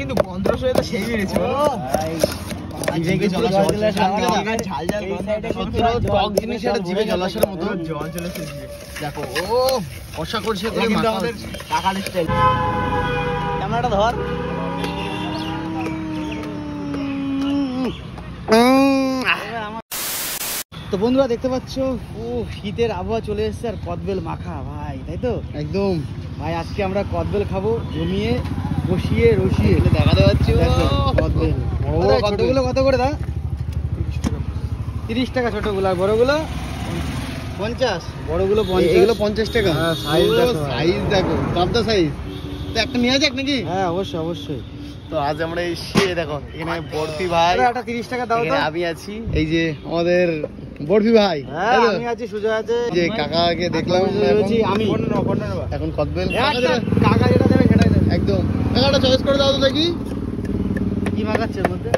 কিন্তু 1500 তো সেই মেরেছে ভাই। জিভে জল চলে আসে, ঝাল ঝাল টক জিনিস একটা জিভে জল আসার মতো জল চলে আসে জিভে। দেখো ও কষা করছে করে কিন্তু আমাদের কাকার স্টাইল। ক্যামেরাটা ধর। তো বন্ধুরা দেখতে পাচ্ছ, ও শীতের আবহাওয়া চলে এসেছে আর কদবেল মাখা ভাই, তাই তো একদম ভাই। আজকে আমরা কদবেল খাবো জমিয়ে বসিয়ে রসিয়ে। দেখাতে পাচ্ছি কদবেল। ছোটগুলো কত করে দা? 30 টাকা ছোটগুলো, আর বড়গুলো 50। বড়গুলো 50, এগুলো 50 টাকা। সাইজ দেখো, পাবদা সাইজ। তো একটা নিয়ে যাক নাকি? হ্যাঁ অবশ্যই অবশ্যই। তো আজ আমরা এসে দেখো এখানে বরফি ভাই, এটা 30 টাকা দাও তো। আমি আছি, এই যে আমাদের বরফি ভাই, আমি আছি, সুজয় আছে, যে কাকাকে দেখলাম আমি। এখন কদবেল কাকা যেটা দেবে সেটাই দেবে একদম। কাকাটা চয়েস করে দাও তো দেখি কি মাখাচ্ছে এর মধ্যে।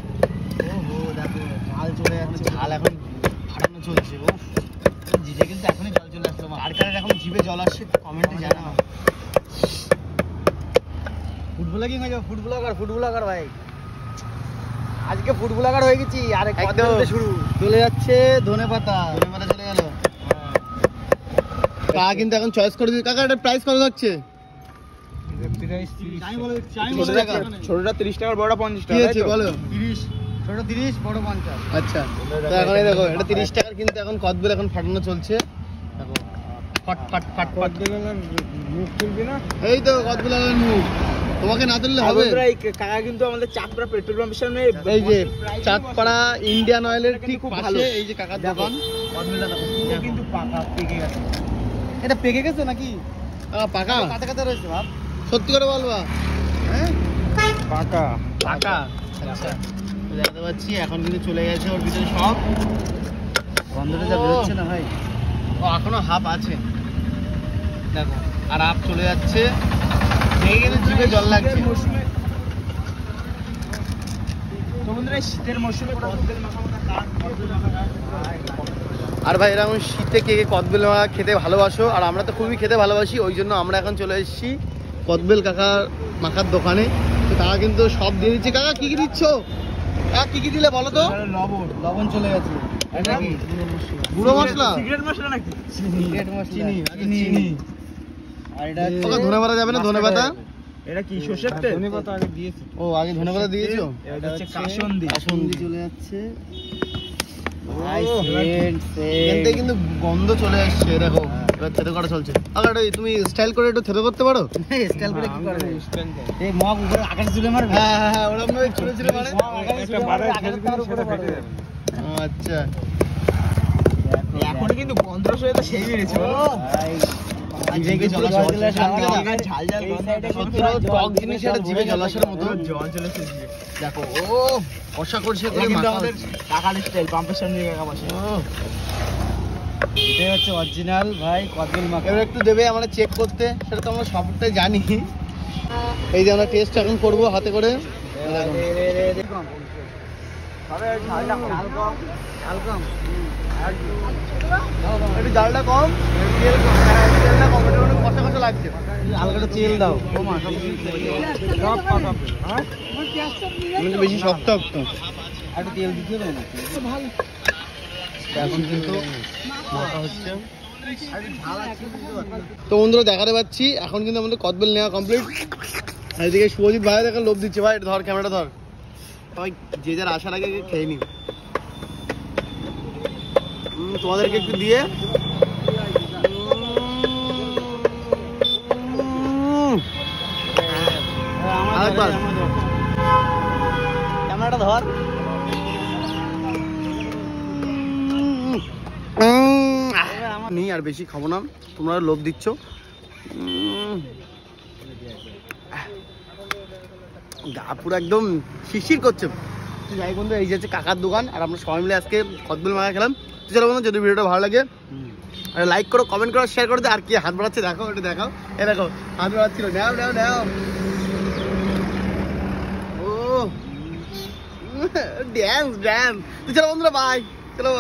ওহো দেখো ঝাল চলে যাচ্ছে, ঝাল এখন ফাটানো চলছে। ও জিভে কিন্তু এখনই জল চলে আসলো। আর কার এখন জিভে জল আসছে কমেন্টে জানাও। ফুটবলাগিং হয়ে যাবে, ফুটবলাগার ভাই। আজকে ফুটবলাগার হয়ে গেছি। আর কদবেল শুরু চলে যাচ্ছে, ধনেপাতা চলে গেল। কাকা কিন্তু এখন চয়েস করে দিয়েছে। কাকা এটা প্রাইস কত থাকছে? ছোটটা 30 টাকা, বড়টা 50 টাকা। কি আছে বলো? 30, ছোট 30, বড় 50। আচ্ছা, তো এখন এই দেখো এটা 30 টাকার কিন্তু এখন কদবেল এখন ফাটানো চলছে। দেখো ফট ফট ফট ফট মুখ তুলবি না, এই তো কদবেলের মুখ তোমাকে না তুললে হবে। কাকা কিন্তু আমাদের চাঁদপাড়া পেট্রোল পাম্পের সামনে, এই যে চাঁদপাড়া ইন্ডিয়ান অয়েলের ঠিক পাশে এই যে কাকার দোকান। কদবেলটা দেখো কিন্তু পাকা পেকে গেছে। এটা পেকে গেছে নাকি? পাকা কাঁচা কাঁচা রয়েছে ভাব। সত্যি করে বলবা? হ্যাঁ পাকা পাকা। আচ্ছা দেখতে পাচ্ছি এখন কিন্তু চলে গেছে ওর ভিতরে সব। গন্ধটা যা বেরোচ্ছে না ভাই, ও এখনো হাফ আছে দেখো, আর হাফ চলে যাচ্ছে। দেখে কিন্তু জিভে জল লাগছে। তো বন্ধুরা শীতের মৌসুমে কদবেল মাখা আর ভাই এরকম শীতে কে কে কদবেল মাখা খেতে ভালোবাসো? আর আমরা তো খুবই খেতে ভালোবাসি, ওই জন্য আমরা এখন চলে এসেছি কদবেল কাকার মাখার দোকানে। তো তারা কিন্তু সব দিয়ে দিচ্ছে। কাকা কি কি দিচ্ছ? কি কি দিলে বলো তো? লবণ চলে গেছে, গুঁড়ো মশলা, সিক্রেট মশলা নাকি? চিনি। আর এটা ধনেপাতা যাবে না? ধনেপাতা এটা কি সরষের তেল? ধনেপাতা আগে দিয়েছি। ও আগে ধনেপাতা দিয়েছো? এটা হচ্ছে কাসুন্দি চলে যাচ্ছে ভাই। সেন্ট কিন্তু গন্ধ চলে আসছে। দেখো এবার থেতো করা চলছে। আরে তুমি স্টাইল করে একটু থেতো করতে পারো? স্টাইল করে কি করবে? এই মগ উপরে আকাশ ঝুলে মারবে। হ্যাঁ হ্যাঁ ওরকম ভাবে ছুঁড়ে মারে, একটা বারে ঢেলে দিলে সেটা ফেটে যাবে। আচ্ছা এখন কিন্তু 1500 এটা সেই মেরেছে ভাই। জিভে জল চলে আসে, ঝাল ঝাল গন্ধ টক জিনিস একটা জিভে জল আসার মতো জল চলে আসে জিভে। দেখো ও কষা করছে করে কিন্তু আমাদের কাকার স্টাইল, পাম্পের সামনে কাকা বসে। এটাই হচ্ছে অরিজিনাল ভাই কদবেল মাখা। এবার একটু দেবে আমরা চেক করতে, সেটা তো আমরা সবটাই জানি। এই যে আমরা টেস্ট এখন করবো হাতে করে। একটু জালটা কম, তেলটা কম, এটা কষা কষা লাগছে। হালকাটা তেল দাও, বেশি শক্ত শক্ত। একটু তেল দিতে হবে না? ভালো। এখন কিন্তু মাখা হচ্ছে। তো বন্ধুরা দেখাতে পাচ্ছি এখন কিন্তু আমাদের কদবেল নেওয়া কমপ্লিট। এদিকে শুভজিৎ ভাই দেখা লোভ দিচ্ছে। ভাই এটা ধর, ক্যামেরাটা ধর। সবাই যে যার আসার আগে খেয়ে নি। তোমাদেরকে একটু দিয়ে ক্যামেরাটা ধর। নেই আর বেশি খাবো না, তোমরা লোভ দিচ্ছ। গা পুরো একদম শিরশির করছে। যাই বন্ধু এই যে হচ্ছে কাকার দোকান, আর আমরা সবাই মিলে আজকে কদবেল মাখা খেলাম। চলো বন্ধু যদি ভিডিওটা ভালো লাগে আর লাইক করো, কমেন্ট করো, শেয়ার করে দে। আর কি হাত বাড়াচ্ছে দেখো, এটা দেখাও। এ দেখো হাত বাড়াচ্ছিল, নাও নাও নাও। ও ড্যান্স ড্যান্স। তো চলো বন্ধুরা বাই, চলো।